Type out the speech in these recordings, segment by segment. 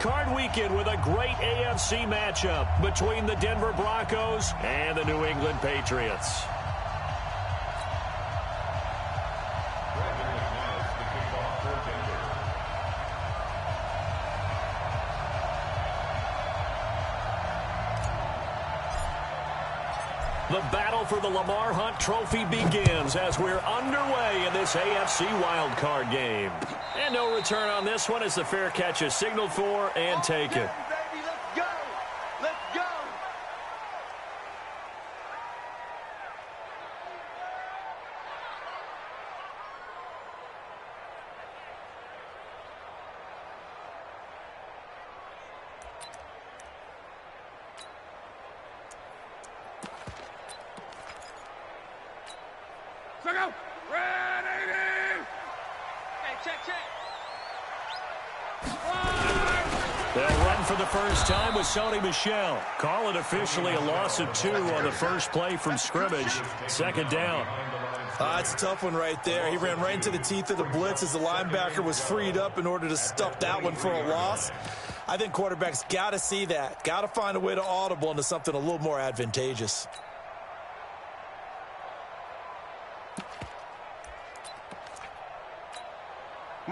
Card weekend with a great AFC matchup between the Denver Broncos and the New England Patriots. The battle for the Lamar Hunt Trophy begins as we're underway in this AFC wildcard game. And no return on this one as the fair catch is signaled for and taken. They'll run for the first time with Sony Michel. Call it officially a loss of 2 on the first play from scrimmage. Second down. It's a tough one right there. He ran right into the teeth of the blitz as the linebacker was freed up in order to stuff that one for a loss. I think quarterbacks got to see that. Got to find a way to audible into something a little more advantageous.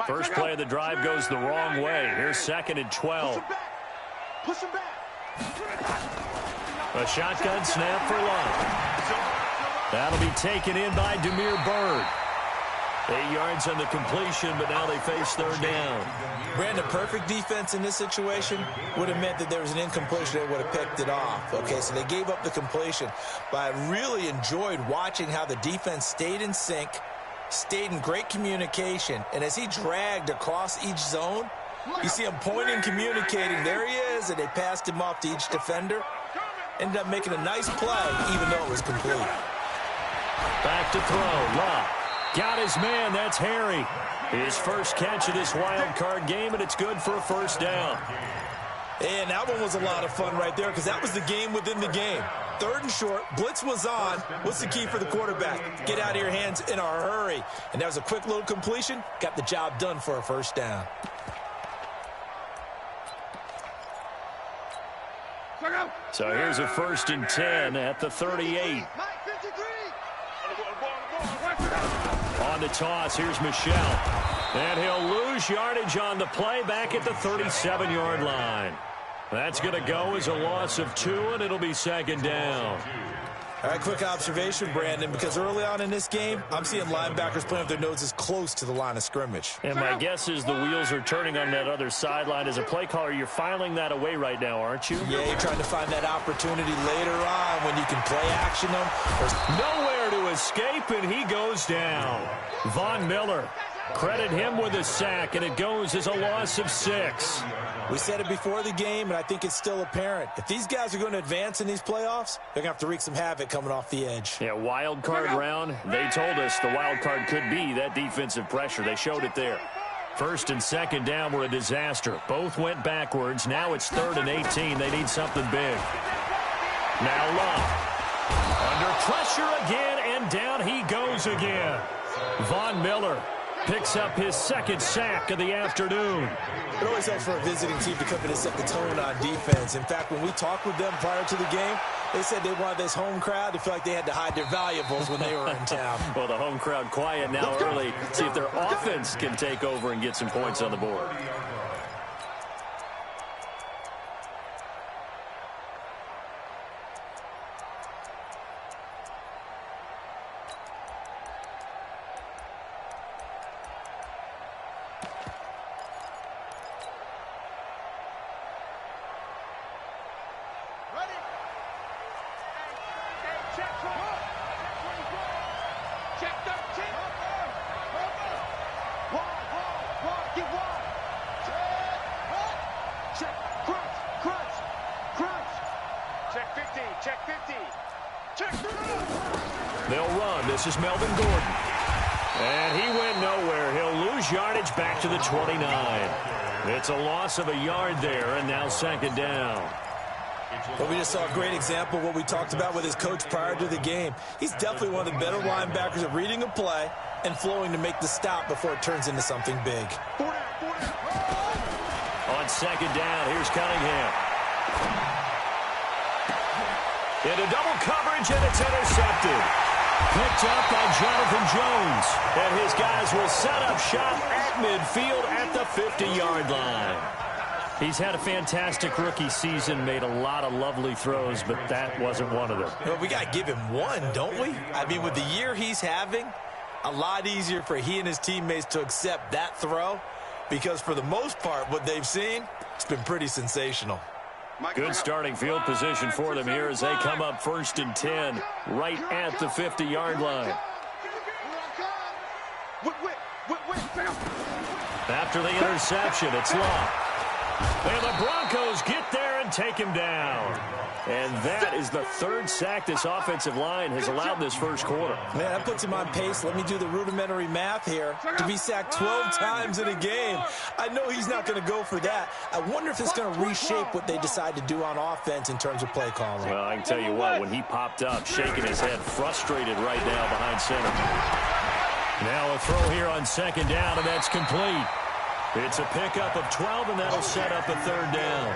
First play of the drive goes the wrong way. Here's 2nd and 12. Push him back. A shotgun snap for Love. That'll be taken in by Damiere Byrd. 8 yards on the completion, but now they face third down. Brandon, perfect defense in this situation would have meant that there was an incompletion that would have picked it off. Okay, so they gave up the completion. But I really enjoyed watching how the defense stayed in sync, stayed in great communication, and as he dragged across each zone, you see him pointing, communicating. There he is, and they passed him off to each defender. Ended up making a nice play, even though it was complete. Back to throw. Love. Got his man. That's Harry. His first catch of this wild card game, and it's good for a first down. And that one was a lot of fun right there because that was the game within the game. 3rd and short, blitz was on. What's the key for the quarterback? Get out of your hands in a hurry. And that was a quick little completion. Got the job done for a first down. So here's a 1st and 10 at the 38. On the toss, here's Michel. And he'll lose yardage on the play back at the 37-yard line. That's going to go as a loss of 2, and it'll be 2nd down. All right, quick observation, Brandon, because early on in this game, I'm seeing linebackers playing with their noses close to the line of scrimmage. And my guess is the wheels are turning on that other sideline. As a play caller, you're filing that away right now, aren't you? Yeah, you're trying to find that opportunity later on when you can play action them. Nowhere to escape, and he goes down. Von Miller, credit him with a sack, and it goes as a loss of 6. We said it before the game, and I think it's still apparent. If these guys are going to advance in these playoffs, they're going to have to wreak some havoc coming off the edge. Yeah, wild card round. They told us the wild card could be that defensive pressure. They showed it there. 1st and 2nd down were a disaster. Both went backwards. Now it's 3rd and 18. They need something big. Now Love. Under pressure again, and down he goes again. Von Miller picks up his 2nd sack of the afternoon. It always helps for a visiting team to come in and set the tone on defense. In fact, when we talked with them prior to the game, they said they wanted this home crowd to feel like they had to hide their valuables when they were in town. Well, the home crowd quiet now early. See if their offense can take over and get some points on the board. They'll run. This is Melvin Gordon. And he went nowhere. He'll lose yardage back to the 29. It's a loss of a yard there, and now 2nd down. Well, we just saw a great example of what we talked about with his coach prior to the game. He's definitely one of the better linebackers at reading a play and flowing to make the stop before it turns into something big. On second down, here's Cunningham. Into double coverage, and it's intercepted. Picked up by Jonathan Jones. And his guys will set up shop at midfield at the 50-yard line. He's had a fantastic rookie season, made a lot of lovely throws, but that wasn't one of them. Well, we got to give him one, don't we? I mean, with the year he's having, a lot easier for he and his teammates to accept that throw, because for the most part, what they've seen, it's been pretty sensational. Good starting field position for them here as they come up 1st and 10 right at the 50-yard line. After the interception, it's locked. And the Broncos get there and take him down. And that is the third sack this offensive line has allowed this first quarter. Man, that puts him on pace. Let me do the rudimentary math here. To be sacked 12 times in a game, I know he's not going to go for that. I wonder if it's going to reshape what they decide to do on offense in terms of play calling. Well, I can tell you what, when he popped up, shaking his head, frustrated right now behind center. Now a throw here on second down, and that's complete. It's a pickup of 12, and that'll set up a third down.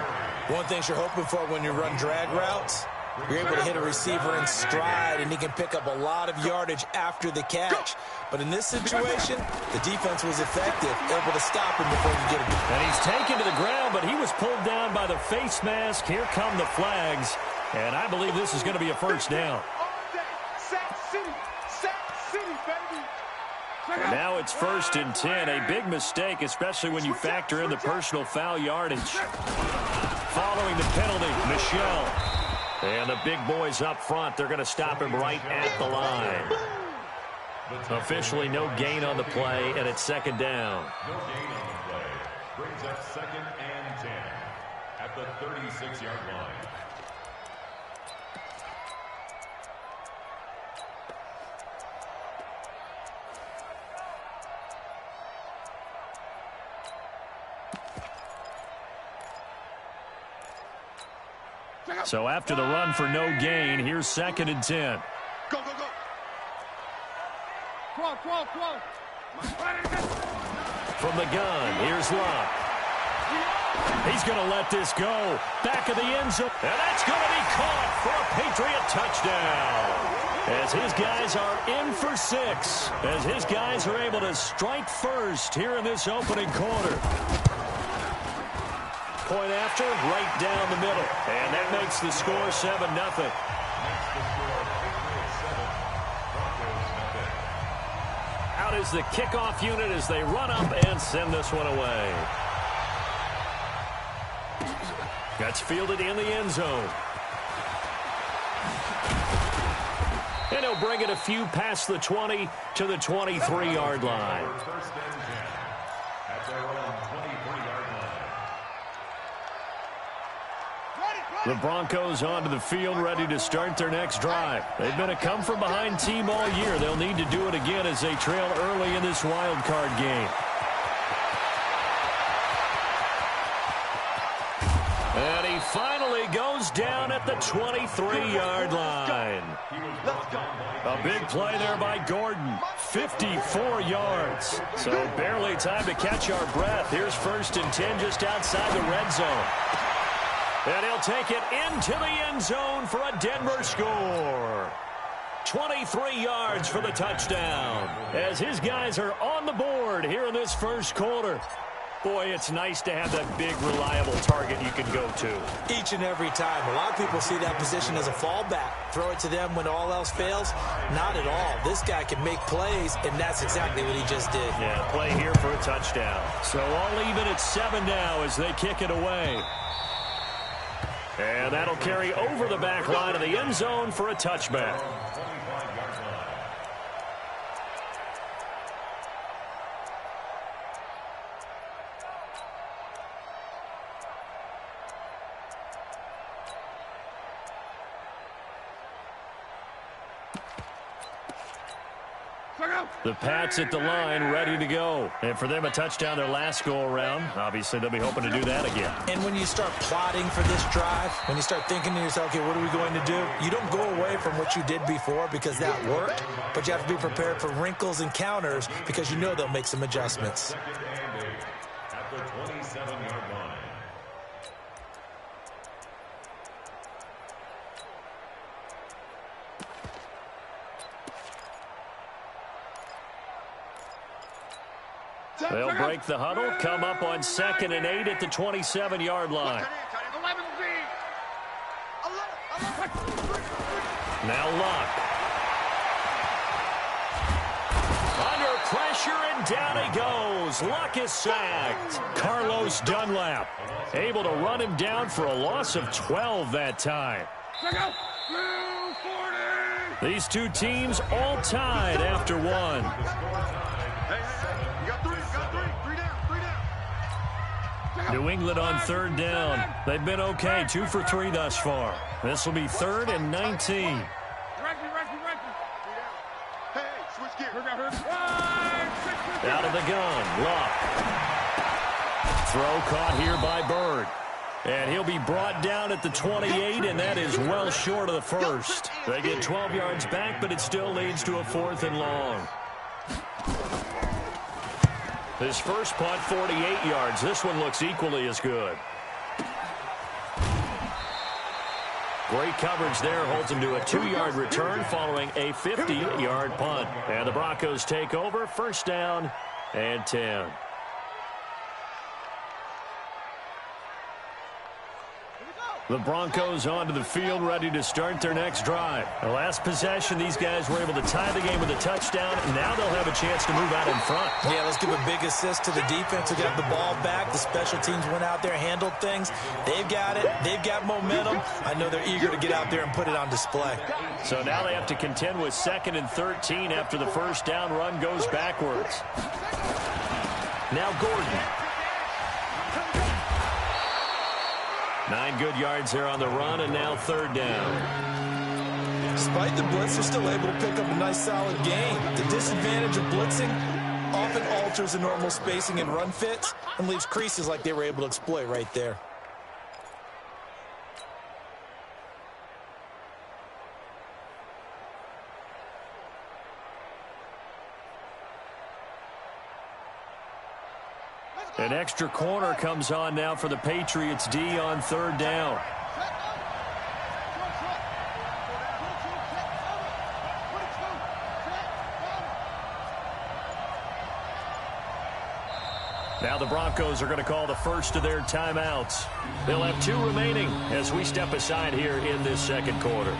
One thing you're hoping for when you run drag routes, you're able to hit a receiver in stride, and he can pick up a lot of yardage after the catch. But in this situation, the defense was effective, able to stop him before you get him. And he's taken to the ground, but he was pulled down by the face mask. Here come the flags, and I believe this is going to be a first down. And now it's 1st and 10, a big mistake, especially when you factor in the personal foul yardage. Following the penalty, Michel. And the big boys up front, they're going to stop him right at the line. Officially no gain on the play, and it's second down. No gain on the play. Brings up 2nd and 10 at the 36-yard line. So after the run for no gain, here's 2nd and 10. Go, go, go. From the gun, here's Locke. He's going to let this go. Back of the end zone. And that's going to be caught for a Patriot touchdown. As his guys are in for 6. As his guys are able to strike first here in this opening quarter. Point after, right down the middle. And that makes the score 7-0. Out is the kickoff unit as they run up and send this one away. That's fielded in the end zone. And he'll bring it a few past the 20 to the 23-yard line. First and 10 at their own 23-yard line. The Broncos onto the field, ready to start their next drive. They've been a come-from-behind team all year. They'll need to do it again as they trail early in this wild card game. And he finally goes down at the 23-yard line. A big play there by Gordon. 54 yards. So barely time to catch our breath. Here's 1st and 10 just outside the red zone. And he'll take it into the end zone for a Denver score. 23 yards for the touchdown. As his guys are on the board here in this first quarter. Boy, it's nice to have that big, reliable target you can go to. Each and every time. A lot of people see that position as a fallback. Throw it to them when all else fails. Not at all. This guy can make plays, and that's exactly what he just did. Yeah, play here for a touchdown. So all even at 7 now as they kick it away. And that'll carry over the back line of the end zone for a touchback. The Pats at the line, ready to go. And for them, a touchdown their last go-around. Obviously, they'll be hoping to do that again. And when you start plotting for this drive, when you start thinking to yourself, okay, what are we going to do? You don't go away from what you did before because that worked, but you have to be prepared for wrinkles and counters because you know they'll make some adjustments. At the 27-yard line. They'll break the huddle, come up on 2nd and 8 at the 27-yard line. Now Luck. Under pressure, and down he goes. Luck is sacked. Carlos Dunlap able to run him down for a loss of 12 that time. These two teams all tied after one. New England on 3rd down. They've been okay, 2 for 3 thus far. This will be 3rd and 19. Out of the gun, Luck. Throw caught here by Bird. And he'll be brought down at the 28, and that is well short of the first. They get 12 yards back, but it still leads to a 4th and long. His first punt, 48 yards. This one looks equally as good. Great coverage there, holds him to a 2-yard return following a 50-yard punt. And the Broncos take over, 1st down and 10. The Broncos onto the field, ready to start their next drive. The last possession, these guys were able to tie the game with a touchdown. Now they'll have a chance to move out in front. Yeah, let's give a big assist to the defense who got the ball back. The special teams went out there, handled things. They've got it. They've got momentum. I know they're eager to get out there and put it on display. So now they have to contend with 2nd and 13 after the 1st down run goes backwards. Now Gordon. 9 good yards there on the run, and now 3rd down. Despite the blitz, they're still able to pick up a nice, solid gain. The disadvantage of blitzing often alters the normal spacing and run fits and leaves creases like they were able to exploit right there. An extra corner comes on now for the Patriots D on 3rd down. Now the Broncos are going to call the first of their timeouts. They'll have 2 remaining as we step aside here in this 2nd quarter.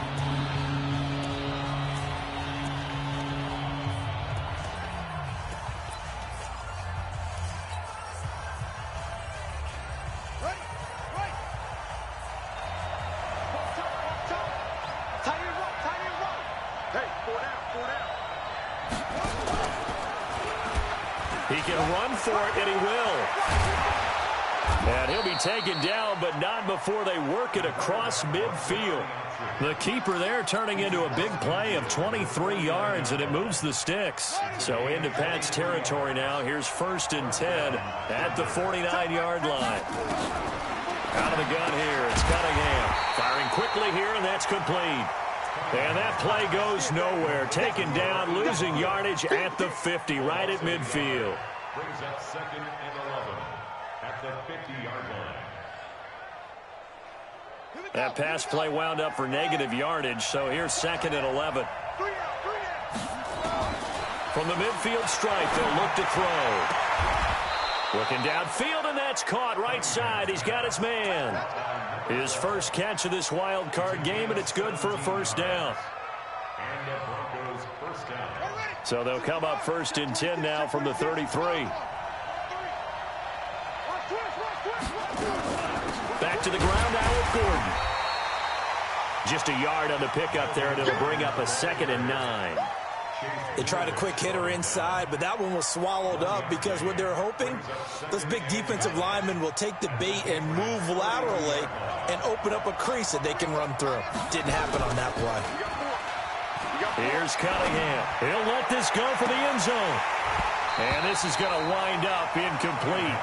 He can run for it, and he will. And he'll be taken down, but not before they work it across midfield. The keeper there turning into a big play of 23 yards, and it moves the sticks. So into Pat's territory now. Here's 1st and 10 at the 49-yard line. Out of the gun here, it's Cunningham. Firing quickly here, and that's complete. And that play goes nowhere. Taken down, losing yardage at the 50, right at midfield. Brings up 2nd and 11 at the 50-yard line. That pass play wound up for negative yardage, so here's 2nd and 11. From the midfield stripe, they'll look to throw. Looking downfield, and that's caught right side. He's got his man. His first catch of this wild card game, and it's good for a 1st down. And the Broncos 1st down. So they'll come up 1st and 10 now from the 33. Back to the ground now with Gordon. Just a yard on the pickup there, and it'll bring up a 2nd and 9. They tried a quick hitter inside, but that one was swallowed up because what they're hoping, those big defensive linemen will take the bait and move laterally and open up a crease that they can run through. Didn't happen on that play. Here's Cunningham. He'll let this go for the end zone. And this is going to wind up incomplete.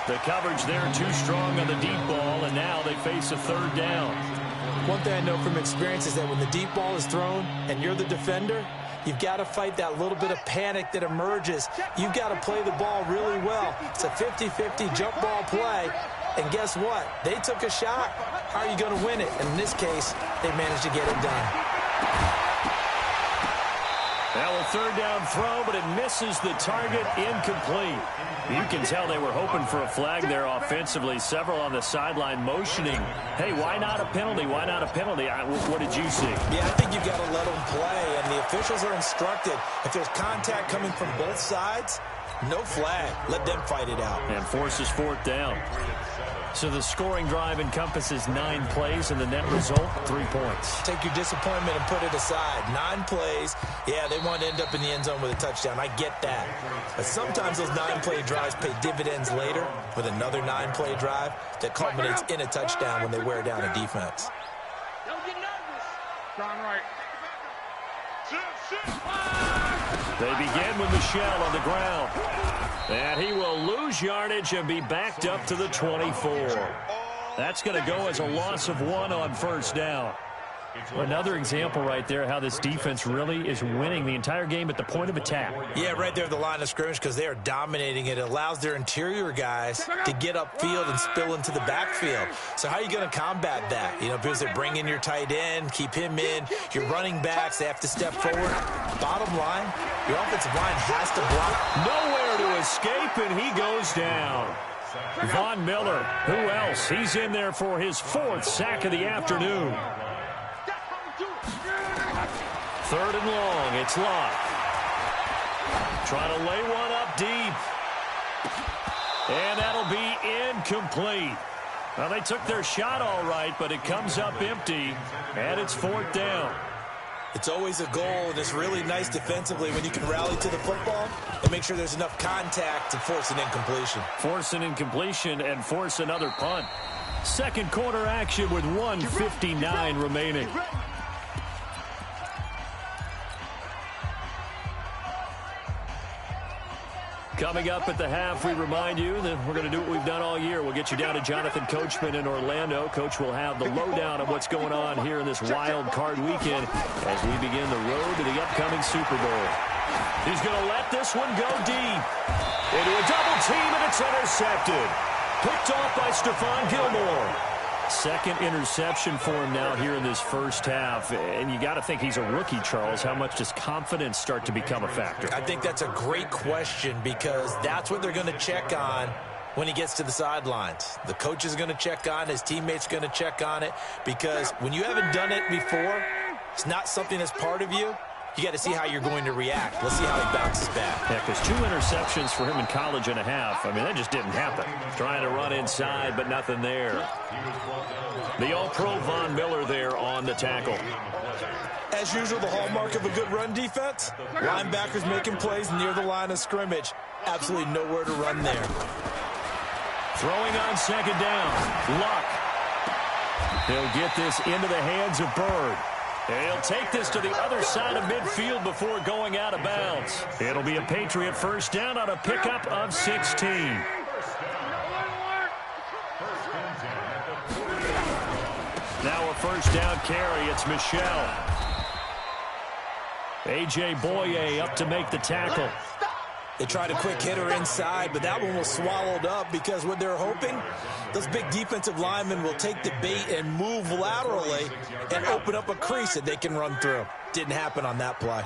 The coverage there too strong on the deep ball, and now they face a 3rd down. One thing I know from experience is that when the deep ball is thrown and you're the defender, you've got to fight that little bit of panic that emerges. You've got to play the ball really well. It's a 50-50 jump ball play. And guess what? They took a shot. How are you going to win it? And in this case, they managed to get it done. Now a third down throw, but it misses the target, incomplete. You can tell they were hoping for a flag there offensively. Several on the sideline motioning, hey, why not a penalty? Why not a penalty? What did you see? Yeah, I think you've got to let them play, and the officials are instructed. If there's contact coming from both sides, no flag. Let them fight it out. And forces fourth down. So the scoring drive encompasses 9 plays, and the net result, 3 points. Take your disappointment and put it aside. 9 plays. Yeah, they want to end up in the end zone with a touchdown. I get that. But sometimes those 9-play drives pay dividends later with another 9-play drive that culminates in a touchdown when they wear down a defense. Don't get nervous. Gone right. They begin with Michel on the ground. And he will lose yardage and be backed up to the 24. That's going to go as a loss of 1 on first down. Another example right there how this defense really is winning the entire game at the point of attack. Yeah, right there at the line of scrimmage because they are dominating it. It allows their interior guys to get upfield and spill into the backfield. So how are you going to combat that? You know, because they bring in your tight end, keep him in. Your running backs, they have to step forward. Bottom line, your offensive line has to block. Nowhere to escape, and he goes down. Von Miller, who else? He's in there for his 4th sack of the afternoon. 3rd and long. It's Locke. Trying to lay one up deep. And that'll be incomplete. Well, they took their shot all right, but it comes up empty, and it's 4th down. It's always a goal, and it's really nice defensively when you can rally to the football and make sure there's enough contact to force an incompletion. Force an incompletion and force another punt. Second quarter action with 1:59 remaining. Coming up at the half, we remind you that we're going to do what we've done all year. We'll get you down to Jonathan Coachman in Orlando. Coach will have the lowdown of what's going on here in this wild card weekend as we begin the road to the upcoming Super Bowl. He's going to let this one go deep. Into a double team, and it's intercepted. Picked off by Stephon Gilmore. Second interception for him now here in this first half. And you got to think he's a rookie, Charles. How much does confidence start to become a factor? I think that's a great question because that's what they're going to check on when he gets to the sidelines. The coach is going to check on, his teammates going to check on it because when you haven't done it before, it's not something that's part of you. You got to see how you're going to react. Let's see how he bounces back. Yeah, because 2 interceptions for him in college and a half. I mean, that just didn't happen. Trying to run inside, but nothing there. The All-Pro Von Miller there on the tackle. As usual, the hallmark of a good run defense, linebackers making plays near the line of scrimmage. Absolutely nowhere to run there. Throwing on second down. Luck. He'll get this into the hands of Bird. And he'll take this to the other side of midfield before going out of bounds. It'll be a Patriot first down on a pickup of 16. Now a first down carry. It's Michel. A.J. Boye up to make the tackle. They tried a quick hitter inside, but that one was swallowed up because what they're hoping, those big defensive linemen will take the bait and move laterally and open up a crease that they can run through. Didn't happen on that play.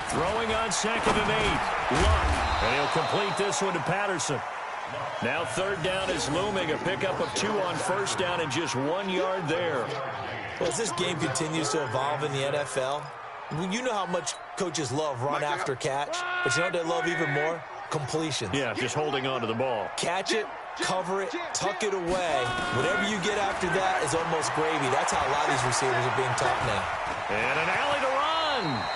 Throwing on second and 8. Luck. And he'll complete this one to Patterson. Now third down is looming. A pickup of 2 on first down and just 1 yard there. Well, as this game continues to evolve in the NFL, you know how much coaches love run after catch, but you know what they love even more? Completions. Yeah, just holding on to the ball. Catch it, cover it, tuck it away. Whatever you get after that is almost gravy. That's how a lot of these receivers are being taught now. And an alley to run.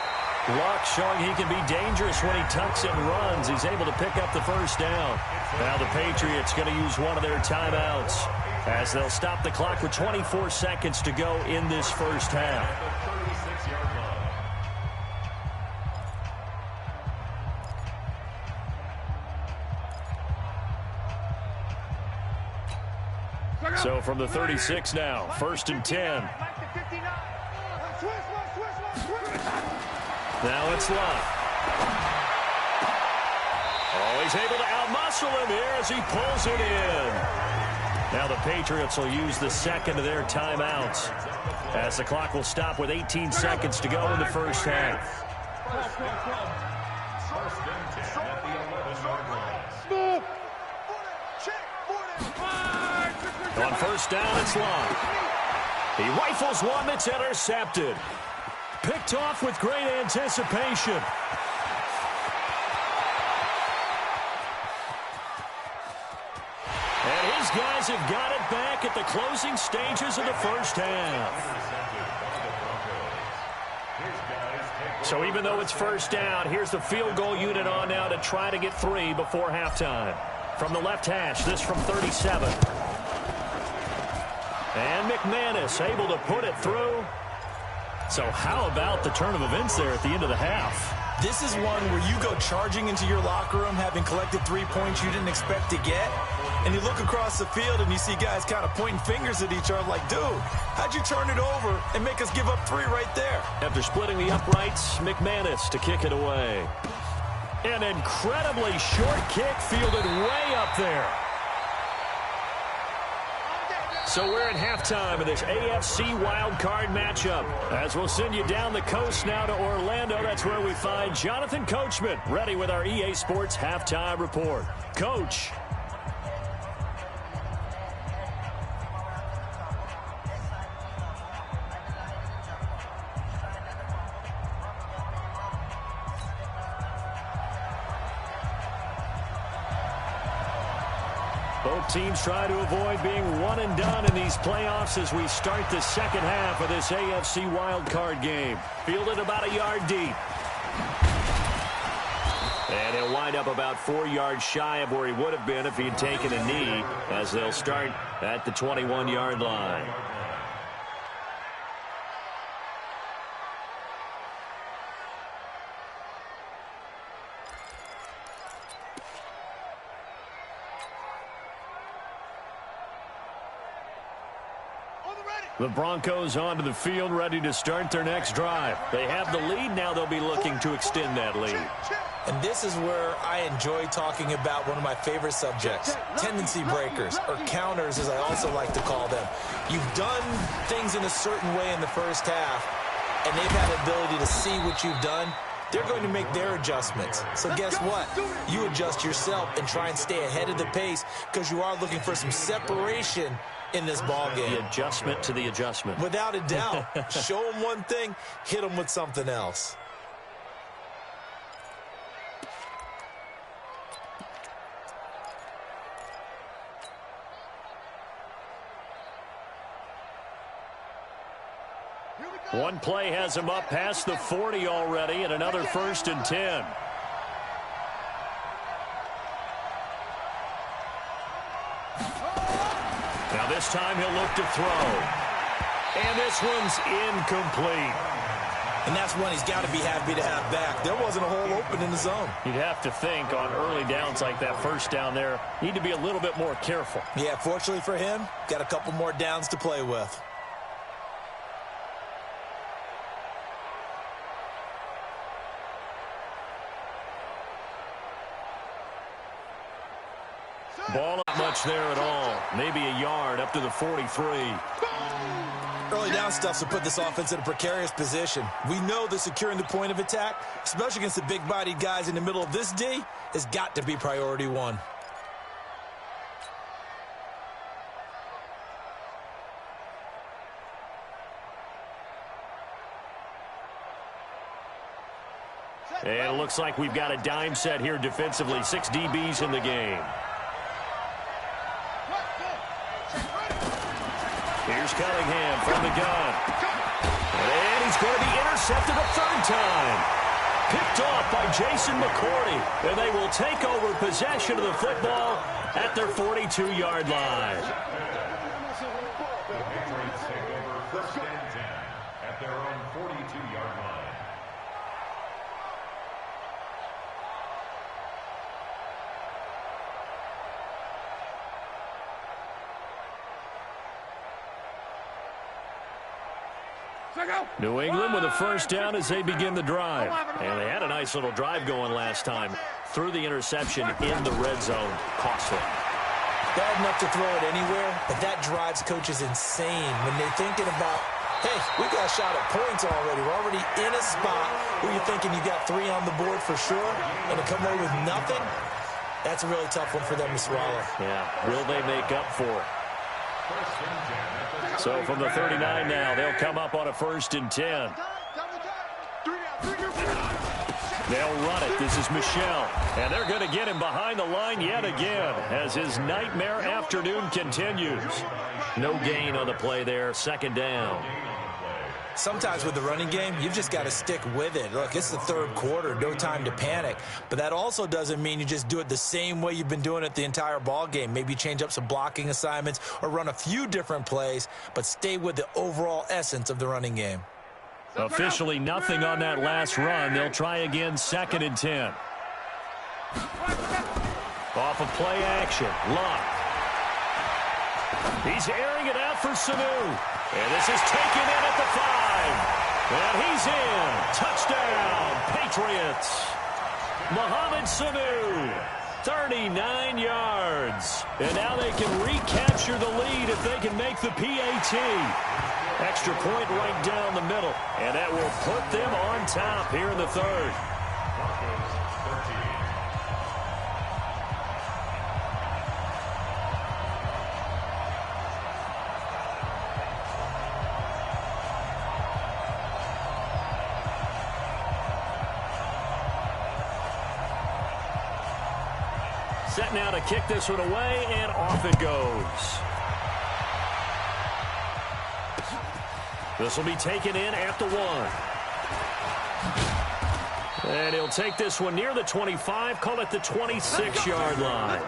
Luck showing he can be dangerous when he tucks and runs. He's able to pick up the first down. Now the Patriots going to use one of their timeouts as they'll stop the clock with 24 seconds to go in this first half. So from the 36 now, 1st and 10. Now it's Luck. Oh, he's able to outmuscle him here as he pulls it in. Now the Patriots will use the second of their timeouts as the clock will stop with 18 seconds to go in the first half. On first down, it's Long. He rifles one that's intercepted. Picked off with great anticipation. And his guys have got it back at the closing stages of the first half. So even though it's first down, here's the field goal unit on now to try to get 3 before halftime. From the left hash, this from 37. And McManus able to put it through. So how about the turn of events there at the end of the half? This is one where you go charging into your locker room having collected 3 points you didn't expect to get. And you look across the field and you see guys kind of pointing fingers at each other like, dude, how'd you turn it over and make us give up 3 right there? After splitting the uprights, McManus to kick it away. An incredibly short kick fielded way up there. So we're at halftime of this AFC wildcard matchup. As we'll send you down the coast now to Orlando, that's where we find Jonathan Coachman ready with our EA Sports halftime report. Coach. Both teams try to avoid being one and done in these playoffs as we start the second half of this AFC wildcard game. Fielded about a yard deep. And he'll wind up about 4 yards shy of where he would have been if he'd taken a knee, as they'll start at the 21-yard line. The Broncos onto the field, ready to start their next drive. They have the lead. Now they'll be looking to extend that lead. And this is where I enjoy talking about one of my favorite subjects, tendency breakers, or counters as I also like to call them. You've done things in a certain way in the first half, and they've had the ability to see what you've done. They're going to make their adjustments. So guess what? You adjust yourself and try and stay ahead of the pace because you are looking for some separation in this ball game. The adjustment to the adjustment. Without a doubt. Show them one thing, hit them with something else. One play has him up past the 40 already, and another 1st and 10. Now this time he'll look to throw. And this one's incomplete. And that's one he's got to be happy to have back. There wasn't a hole open in the zone. You'd have to think on early downs like that first down there, need to be a little bit more careful. Yeah, fortunately for him, got a couple more downs to play with. Ball not much there at all. Maybe a yard up to the 43. Early down stuff to put this offense in a precarious position. We know that securing the point of attack, especially against the big-bodied guys in the middle of this D, has got to be priority one. And it looks like we've got a dime set here defensively. 6 DBs in the game. Here's Cunningham from the gun. And he's going to be intercepted a 3rd time. Picked off by Jason McCourty. And they will take over possession of the football at their 42-yard line. The Patriots take over 1st and 10 at their own 42-yard line. New England with a 1st down as they begin the drive. And they had a nice little drive going last time. threw the interception in the red zone. Costly. Bad enough to throw it anywhere, but that drives coaches insane when they're thinking about, hey, we got a shot at points already. We're already in a spot where you're thinking you got 3 on the board for sure, and to come away with nothing, that's a really tough one for them to swallow. Yeah, will they make up for it? So from the 39 now, they'll come up on a 1st and 10. They'll run it. This is Michel. And they're going to get him behind the line yet again as his nightmare afternoon continues. No gain on the play there. 2nd down. Sometimes with the running game, you've just got to stick with it. Look, it's the 3rd quarter, no time to panic. But that also doesn't mean you just do it the same way you've been doing it the entire ball game. Maybe change up some blocking assignments or run a few different plays, but stay with the overall essence of the running game. Officially nothing on that last run. They'll try again, 2nd and 10. Off of play action. Luck. He's airing it out for Sanu. And this is taken in at the 5. And he's in. Touchdown, Patriots. Mohamed Sanu, 39 yards. And now they can recapture the lead if they can make the PAT. Extra point right down the middle. And that will put them on top here in the 3rd. Set now to kick this one away, and off it goes. This will be taken in at the 1. And he'll take this one near the 25, call it the 26-yard line.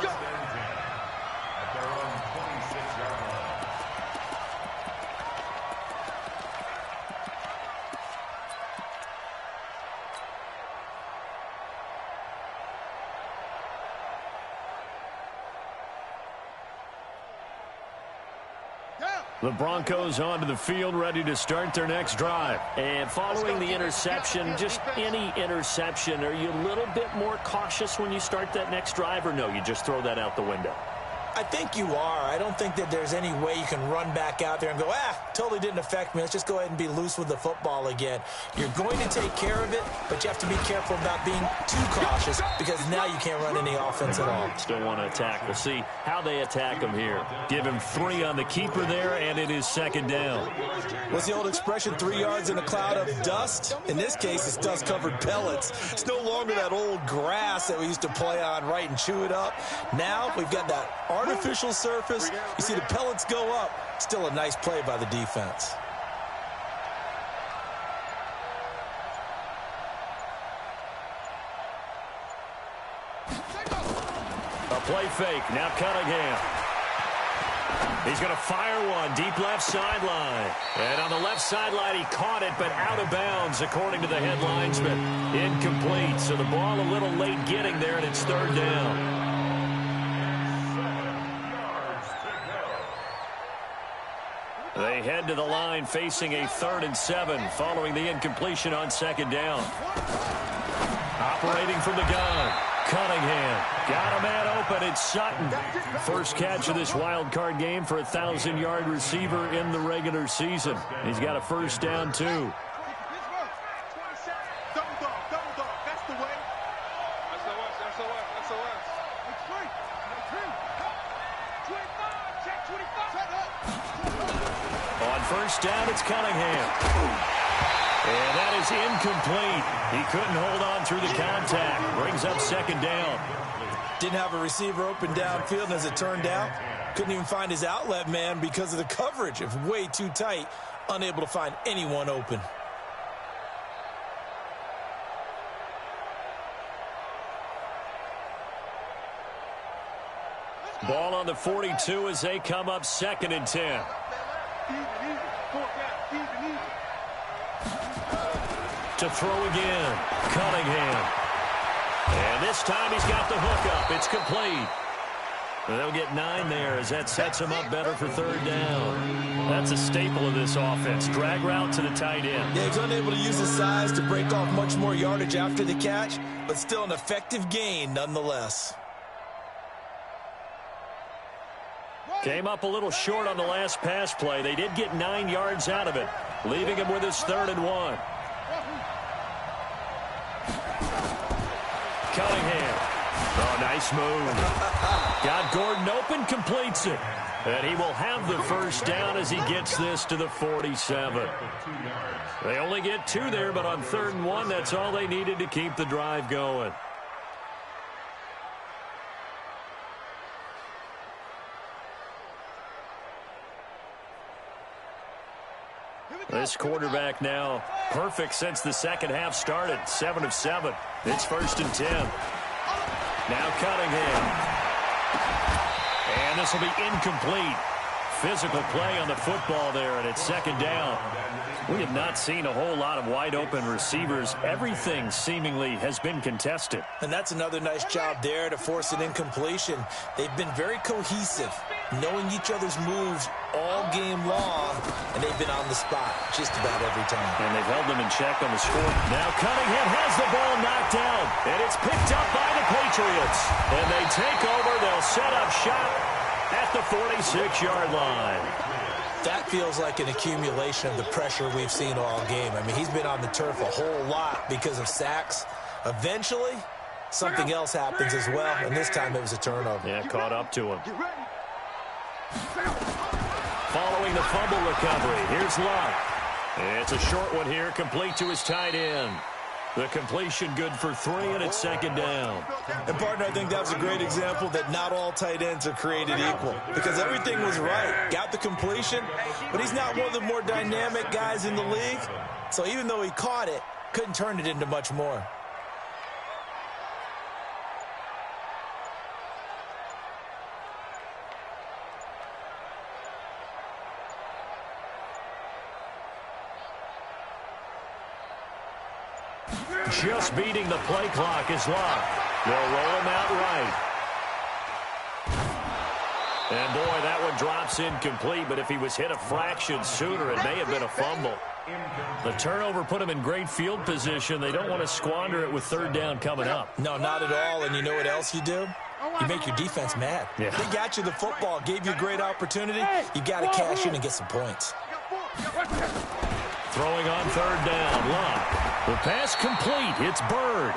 The Broncos onto the field, ready to start their next drive. And following the interception, just any interception, are you a little bit more cautious when you start that next drive, or no, you just throw that out the window? I think you are. I don't think that there's any way you can run back out there and go, totally didn't affect me. Let's just go ahead and be loose with the football again. You're going to take care of it, but you have to be careful about being too cautious because now you can't run any offense at all. Still want to attack. We'll see how they attack him here. Give him 3 on the keeper there, and it is 2nd down. What's the old expression, 3 yards in a cloud of dust? In this case, it's dust-covered pellets. It's no longer that old grass that we used to play on, right, and chew it up. Now we've got that artificial surface. You see the pellets go up. Still a nice play by the defense. A play fake. Now Cunningham. He's going to fire one deep left sideline. And on the left sideline, he caught it, but out of bounds, according to the head linesman. Incomplete. So the ball a little late getting there, and it's 3rd down. They head to the line facing a 3rd and 7 following the incompletion on 2nd down. Operating from the gun. Cunningham got a man open. It's Sutton. First catch of this wild card game for a 1,000-yard receiver in the regular season. He's got a 1st down, too. On 1st down, it's Cunningham. And that is incomplete. He couldn't hold on through the contact. Brings up 2nd down. Didn't have a receiver open downfield, and as it turned out, couldn't even find his outlet man because of the coverage. It was way too tight, unable to find anyone open. Ball on the 42 as they come up 2nd and 10. To throw again, Cunningham. And this time he's got the hook up. It's complete. They'll get 9 there as that sets them up better for third down. That's a staple of this offense. Drag route to the tight end. Yeah, he's unable to use his size to break off much more yardage after the catch, but still an effective gain nonetheless. Came up a little short on the last pass play. They did get 9 yards out of it, leaving him with his 3rd and 1. Cunningham. Oh, nice move. Got Gordon open, completes it. And he will have the first down as he gets this to the 47. They only get 2 there, but on 3rd and 1, that's all they needed to keep the drive going. This quarterback now perfect since the second half started. 7 of 7. It's 1st and 10. Now Cunningham. And this will be incomplete. Physical play on the football there, and it's 2nd down. We have not seen a whole lot of wide-open receivers. Everything seemingly has been contested. And that's another nice job there to force an incompletion. They've been very cohesive, knowing each other's moves all game long, and they've been on the spot just about every time. And they've held them in check on the score. Now Cunningham has the ball knocked down, and it's picked up by the Patriots. And they take over. They'll set up shop at the 46-yard line. That feels like an accumulation of the pressure we've seen all game. I mean, he's been on the turf a whole lot because of sacks. Eventually, something else happens as well, and this time it was a turnover. Yeah, caught up to him. Following the fumble recovery, here's Luck. It's a short one here, complete to his tight end. The completion good for 3, and it's 2nd down. And, partner, I think that's a great example that not all tight ends are created equal, because everything was right. Got the completion, but he's not one of the more dynamic guys in the league. So even though he caught it, couldn't turn it into much more. Just beating the play clock is Luck. They'll roll him out right. And, boy, that one drops incomplete, but if he was hit a fraction sooner, it may have been a fumble. The turnover put him in great field position. They don't want to squander it with 3rd down coming up. No, not at all. And you know what else you do? You make your defense mad. Yeah. They got you the football, gave you a great opportunity. You got to cash in and get some points. Throwing on 3rd down, Luck. The pass complete. It's Bird.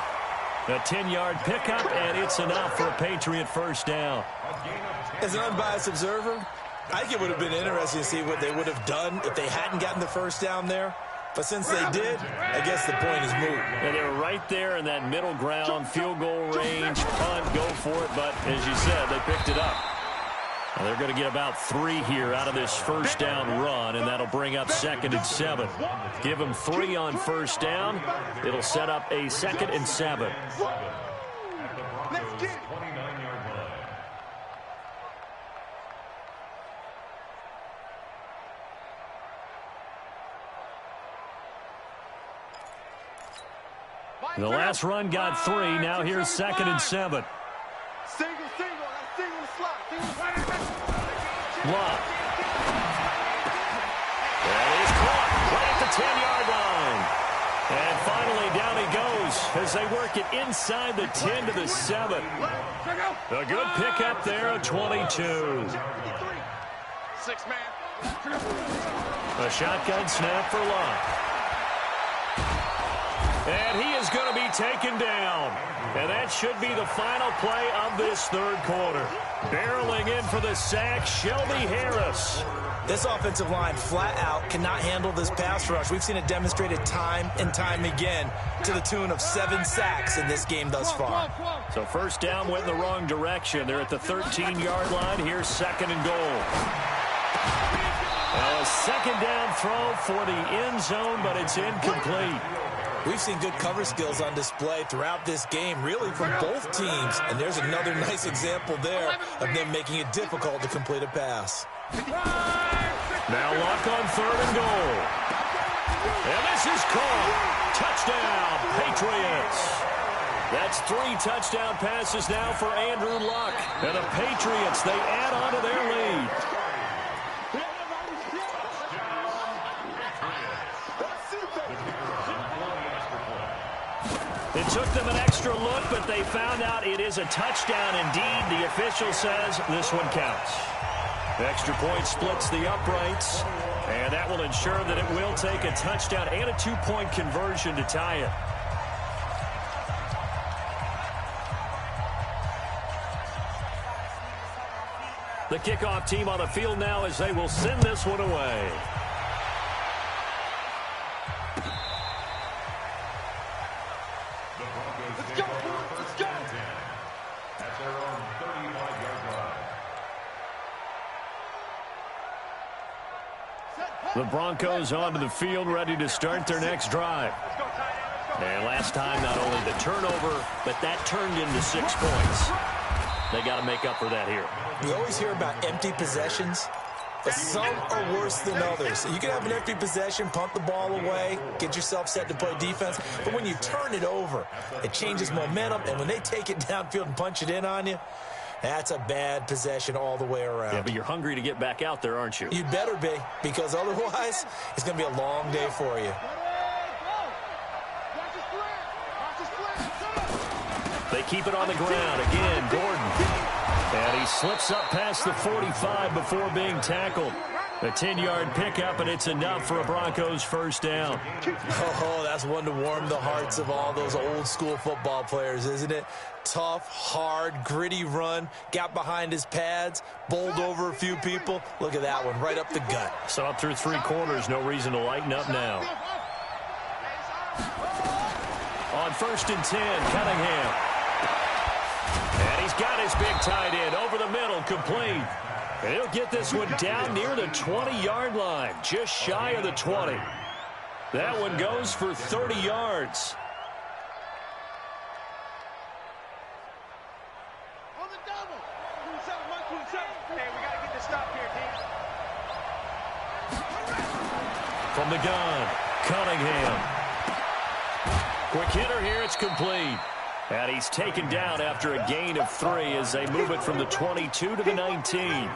A 10-yard pickup, and it's enough for a Patriot first down. As an unbiased observer, I think it would have been interesting to see what they would have done if they hadn't gotten the first down there. But since they did, I guess the point is moot. And they're right there in that middle ground, field goal range, punt, go for it. But as you said, they picked it up. Now they're going to get about 3 here out of this first down run, and that'll bring up 2nd and 7. Give them 3 on first down. It'll set up a 2nd and 7. The last run got 3. Now here's 2nd and 7. Luck. And he's caught right at the 10-yard line. And finally down he goes as they work it inside the 10 to the 7. A good pickup there at 22. 6-man. A shotgun snap for Luck. And he is going to be taken down. And that should be the final play of this 3rd quarter. Barreling in for the sack, Shelby Harris. This offensive line flat out cannot handle this pass rush. We've seen it demonstrated time and time again to the tune of 7 sacks in this game thus far. So first down went in the wrong direction. They're at the 13-yard line. Here's 2nd and goal. Now a 2nd down throw for the end zone, but it's incomplete. We've seen good cover skills on display throughout this game, really from both teams. And there's another nice example there of them making it difficult to complete a pass. Now Luck on 3rd and goal. And this is caught. Touchdown, Patriots. That's 3 touchdown passes now for Andrew Luck. And the Patriots, they add on to their lead. It took them an extra look, but they found out it is a touchdown indeed. The official says this one counts. The extra point splits the uprights, and that will ensure that it will take a touchdown and a 2-point conversion to tie it. The kickoff team on the field now as they will send this one away. The Broncos onto the field, ready to start their next drive. And last time, not only the turnover, but that turned into 6 points. They got to make up for that here. We always hear about empty possessions, but some are worse than others. You can have an empty possession, punt the ball away, get yourself set to play defense, but when you turn it over, it changes momentum, and when they take it downfield and punch it in on you, that's a bad possession all the way around. Yeah, but you're hungry to get back out there, aren't you? You'd better be, because otherwise, it's going to be a long day for you. They keep it on the ground. Again, Gordon. And he slips up past the 45 before being tackled. A 10-yard pickup, and it's enough for a Broncos first down. Oh, that's one to warm the hearts of all those old-school football players, isn't it? Tough, hard, gritty run, got behind his pads, bowled over a few people. Look at that one, right up the gut. So up through 3 quarters, no reason to lighten up now. On 1st and 10, Cunningham. And he's got his big tight end over the middle, complete. And he'll get this one down near the 20-yard line, just shy of the 20. That one goes for 30 yards. On the double. 27. Hey, we got to get this stop here, team. From the gun, Cunningham. Quick hitter here, it's complete. And he's taken down after a gain of 3 as they move it from the 22 to the 19.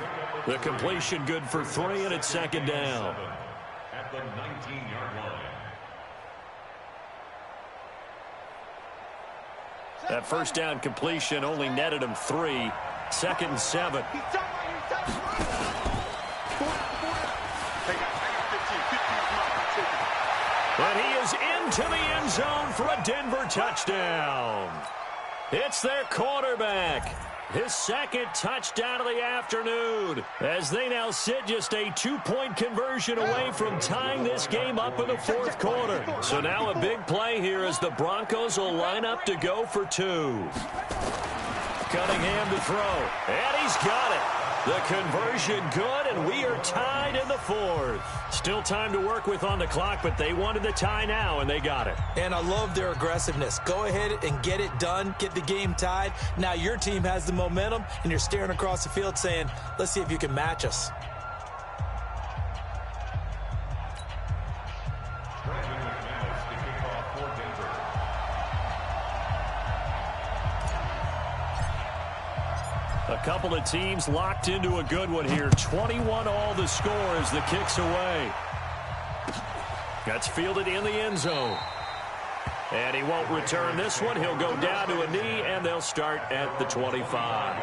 The completion good for 3, and it's 2nd down. At the 19-yard line. That first down completion only netted him 3. 2nd and 7. And he is into the end zone for a Denver touchdown. It's their quarterback. His 2nd touchdown of the afternoon, as they now sit just a 2-point conversion away from tying this game up in the 4th quarter. So now a big play here as the Broncos will line up to go for 2. Cunningham to throw, and he's got it. The conversion good, and we are tied in the 4th. Still time to work with on the clock, but they wanted the tie now, and they got it. And I love their aggressiveness. Go ahead and get it done, get the game tied. Now your team has the momentum, and you're staring across the field saying, let's see if you can match us. A couple of teams locked into a good one here. 21 all the score as the kick's away. That's fielded in the end zone. And he won't return this one. He'll go down to a knee, and they'll start at the 25.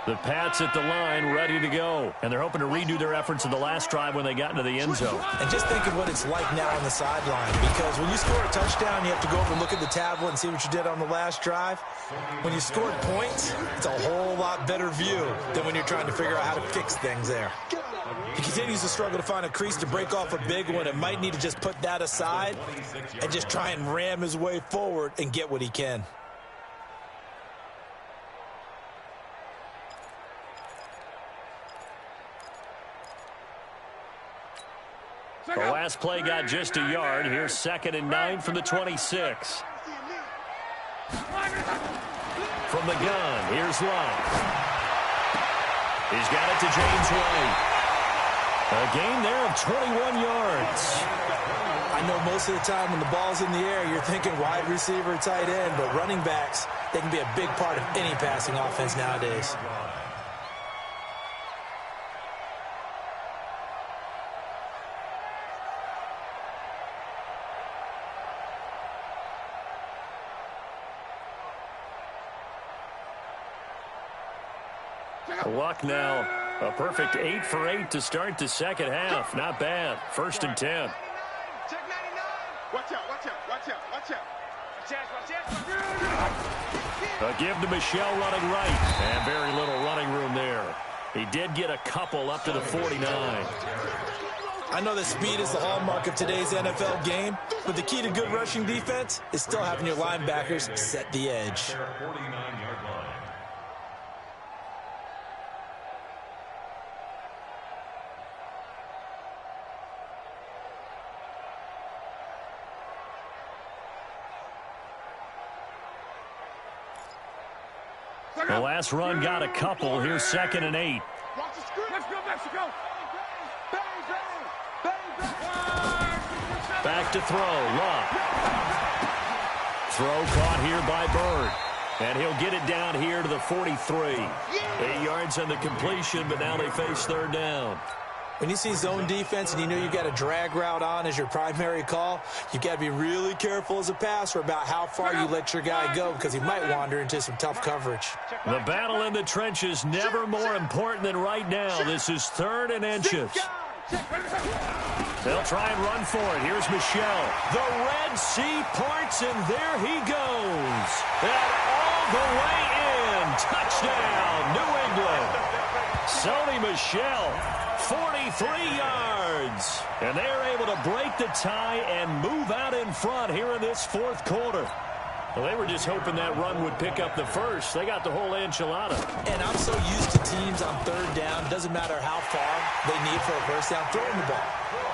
The Pats at the line, ready to go. And they're hoping to redo their efforts in the last drive when they got into the end zone. And just think of what it's like now on the sideline, because when you score a touchdown, you have to go over and look at the tablet and see what you did on the last drive. When you scored points, it's a whole lot better view than when you're trying to figure out how to fix things there. He continues to struggle to find a crease to break off a big one and might need to just put that aside and just try and ram his way forward and get what he can. The last play got just a yard. Here's 2nd and 9 from the 26. From the gun, here's Love. He's got it to James White. A gain there of 21 yards. I know most of the time when the ball's in the air, you're thinking wide receiver, tight end, but running backs, they can be a big part of any passing offense nowadays. Luck now. A perfect 8 for 8 to start the second half. Not bad. 1st and 10. Check 99. Watch out, watch out, watch out, watch out. A give to Michelle running right. And very little running room there. He did get a couple up to the 49. I know that speed is the hallmark of today's NFL game, but the key to good rushing defense is still having your linebackers set the edge. The last run got a couple. Here's 2nd and 8. Watch the screen. Let's go, Mexico. Back to throw. Love. Throw caught here by Bird. And he'll get it down here to the 43. 8 yards on the completion, but now they face 3rd down. When you see zone defense and you know you've got a drag route on as your primary call, you've got to be really careful as a passer about how far you let your guy go because he might wander into some tough coverage. The battle in the trenches never more important than right now. This is 3rd and inches. They'll try and run for it. Here's Michelle. The Red Sea parts, and there he goes. And all the way in. Touchdown, New England. Sony Michel, 43 yards. And they're able to break the tie and move out in front here in this 4th quarter. Well, they were just hoping that run would pick up the first. They got the whole enchilada. And I'm so used to teams on 3rd down, doesn't matter how far they need for a first down, throwing the ball.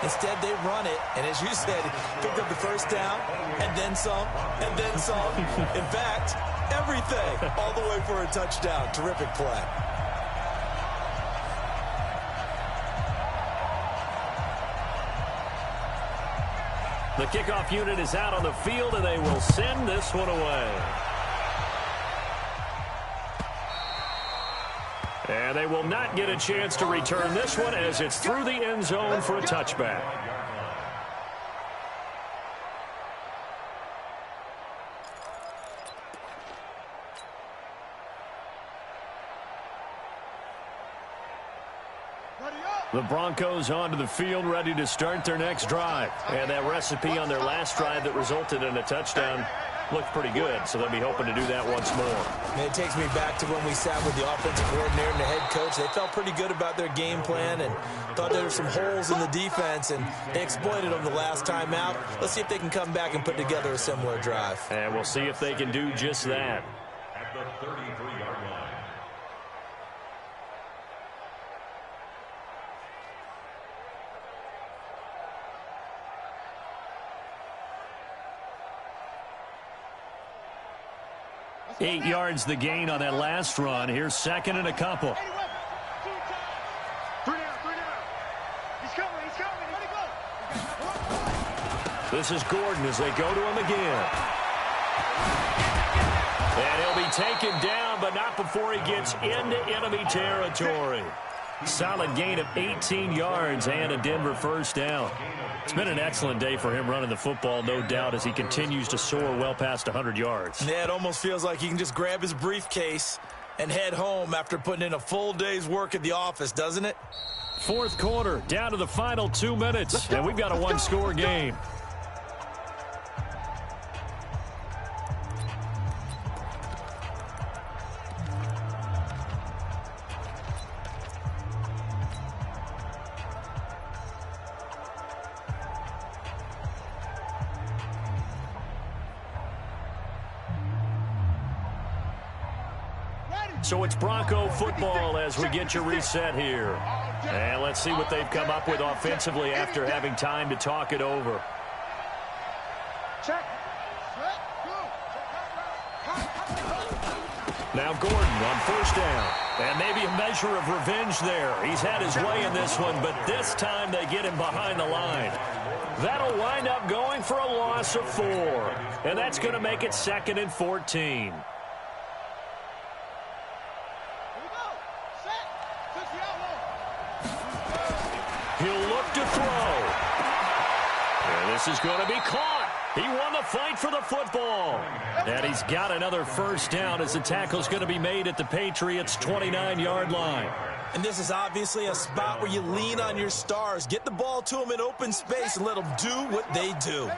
Instead, they run it, and as you said, picked up the first down, and then some, and then some. In fact, everything, all the way for a touchdown. Terrific play. The kickoff unit is out on the field, and they will send this one away. And they will not get a chance to return this one as it's through the end zone for a touchback. The Broncos onto the field, ready to start their next drive. And that recipe on their last drive that resulted in a touchdown looked pretty good, so they'll be hoping to do that once more. And it takes me back to when we sat with the offensive coordinator and the head coach. They felt pretty good about their game plan and thought there were some holes in the defense, and they exploited them the last time out. Let's see if they can come back and put together a similar drive. And we'll see if they can do just that. At the 33-yard line. Eight yards the gain on that last run. Here's 2nd and a couple. This is Gordon as they go to him again. And he'll be taken down, but not before he gets into enemy territory. Solid gain of 18 yards and a Denver first down. It's been an excellent day for him running the football, no doubt, as he continues to soar well past 100 yards. Yeah, it almost feels like he can just grab his briefcase and head home after putting in a full day's work at the office, doesn't it? 4th quarter, down to the final 2 minutes, and we've got a one-score game. So it's Bronco football as we get you reset here. And let's see what they've come up with offensively after having time to talk it over. Check. Now Gordon on first down. And maybe a measure of revenge there. He's had his way in this one, but this time they get him behind the line. That'll wind up going for a loss of 4. And that's going to make it 2nd and 14. He'll look to throw. And this is going to be caught. He won the fight for the football. And he's got another first down as the tackle's going to be made at the Patriots' 29-yard line. And this is obviously a spot where you lean on your stars. Get the ball to them in open space and let them do what they do.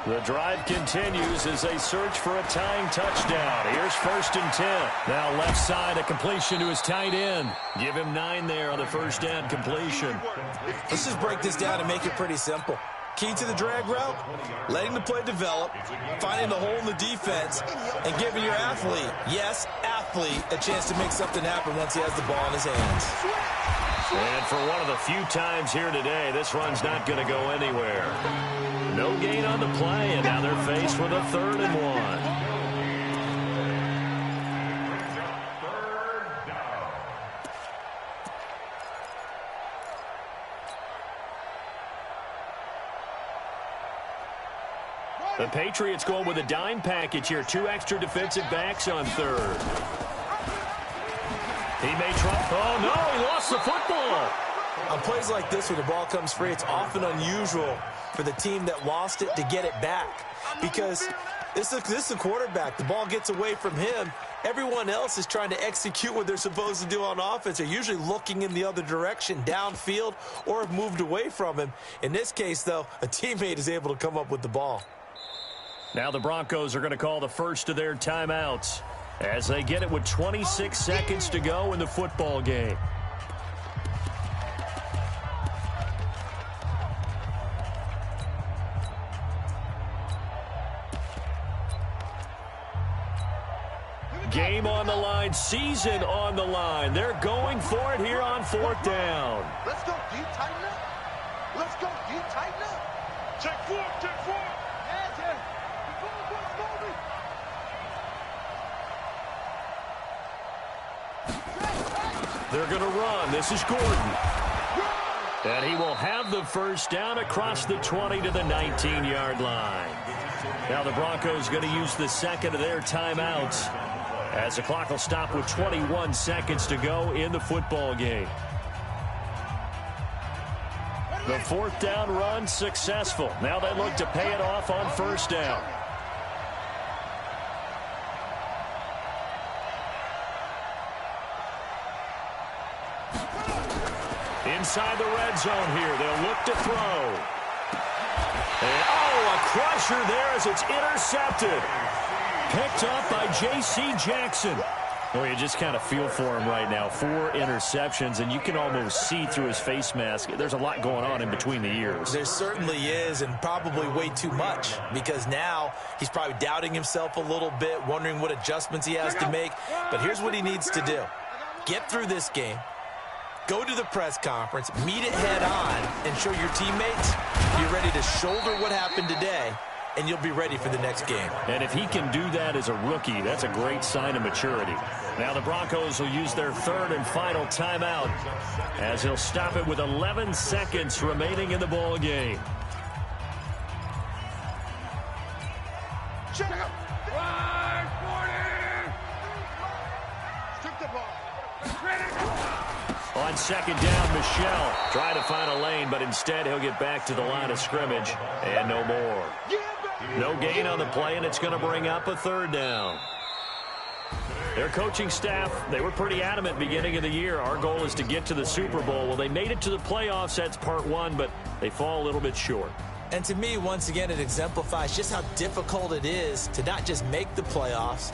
The drive continues as they search for a tying touchdown. Here's 1st and 10. Now left side, a completion to his tight end. Give him 9 there on the first down completion. Let's just break this down and make it pretty simple. Key to the drag route, letting the play develop, finding the hole in the defense, and giving your athlete, yes, athlete, a chance to make something happen once he has the ball in his hands. And for one of the few times here today, this run's not going to go anywhere. No gain on the play, and now they're faced with a 3rd and 1. The Patriots going with a dime package here. 2 extra defensive backs on 3rd. He may try. Oh, no, he lost the football. On plays like this where the ball comes free, it's often unusual for the team that lost it to get it back. Because this is a quarterback. The ball gets away from him. Everyone else is trying to execute what they're supposed to do on offense. They're usually looking in the other direction, downfield, or have moved away from him. In this case, though, a teammate is able to come up with the ball. Now the Broncos are going to call the first of their timeouts as they get it with 26 seconds to go in the football game. Game on the line, season on the line. They're going for it here on 4th down. Let's go. Do you tighten up? Let's go. Do you tighten up? Check 4. Check 4. They're going to run. This is Gordon. And he will have the first down across the 20 to the 19-yard line. Now the Broncos going to use the 2nd of their timeouts as the clock will stop with 21 seconds to go in the football game. The 4th down run successful. Now they look to pay it off on 1st down. Inside the red zone here. They'll look to throw. And, a crusher there as it's intercepted. Picked up by J.C. Jackson. Well, you just kind of feel for him right now. 4 interceptions, and you can almost see through his face mask. There's a lot going on in between the ears. There certainly is, and probably way too much, because now he's probably doubting himself a little bit, wondering what adjustments he has to make. But here's what he needs to do. Get through this game. Go to the press conference, meet it head on, and show your teammates you're ready to shoulder what happened today, and you'll be ready for the next game. And if he can do that as a rookie, that's a great sign of maturity. Now the Broncos will use their 3rd and final timeout as he'll stop it with 11 seconds remaining in the ball game. Check up. 540. Stick the ball. On 2nd down, Michelle trying to find a lane, but instead he'll get back to the line of scrimmage and no more. No gain on the play, and it's going to bring up a 3rd down. Their coaching staff, they were pretty adamant beginning of the year. Our goal is to get to the Super Bowl. Well, they made it to the playoffs. That's part 1, but they fall a little bit short. And to me, once again, it exemplifies just how difficult it is to not just make the playoffs,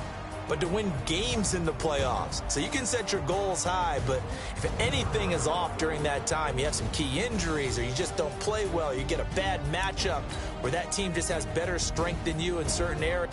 but to win games in the playoffs. So you can set your goals high, but if anything is off during that time, you have some key injuries or you just don't play well, you get a bad matchup where that team just has better strength than you in certain areas.